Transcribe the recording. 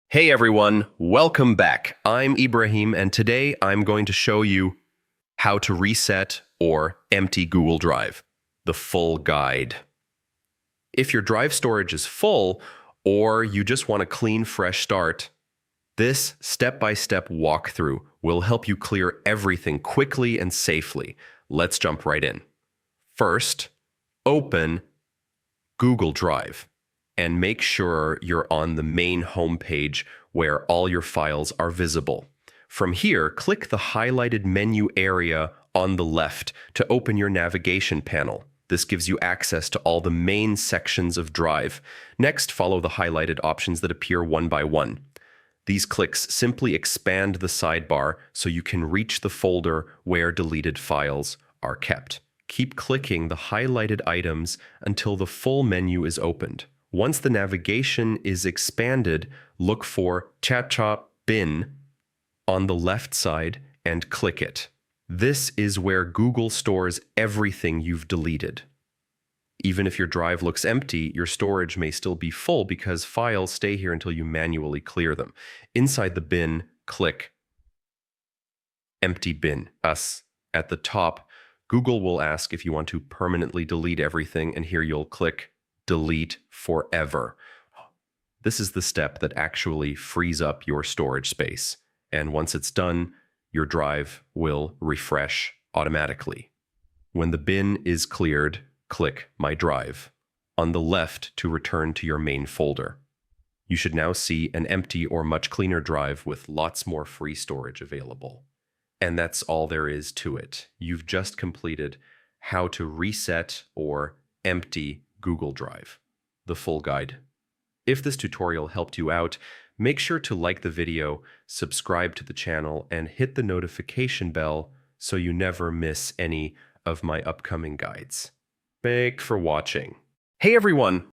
Hey everyone, welcome back. I'm Ibrahim and today I'm going to show you how to reset or empty Google Drive, the full guide. If your drive storage is full or you just want a clean, fresh start, this step-by-step walkthrough will help you clear everything quickly and safely. Let's jump right in. First, open Google Drive and make sure you're on the main homepage where all your files are visible. From here, click the highlighted menu area on the left to open your navigation panel. This gives you access to all the main sections of Drive. Next, follow the highlighted options that appear one by one. These clicks simply expand the sidebar so you can reach the folder where deleted files are kept. Keep clicking the highlighted items until the full menu is opened. Once the navigation is expanded, look for Cha-Cha Bin on the left side and click it. This is where Google stores everything you've deleted. Even if your drive looks empty, your storage may still be full because files stay here until you manually clear them. Inside the bin, click Empty Bin. At the top, Google will ask if you want to permanently delete everything, and here you'll click Delete Forever. This is the step that actually frees up your storage space, and once it's done, your drive will refresh automatically. When the bin is cleared, click My Drive on the left to return to your main folder. You should now see an empty or much cleaner drive with lots more free storage available. And that's all there is to it. You've just completed how to reset or empty Google Drive, the full guide. If this tutorial helped you out, make sure to like the video, subscribe to the channel, and hit the notification bell so you never miss any of my upcoming guides. Thanks for watching. Hey everyone!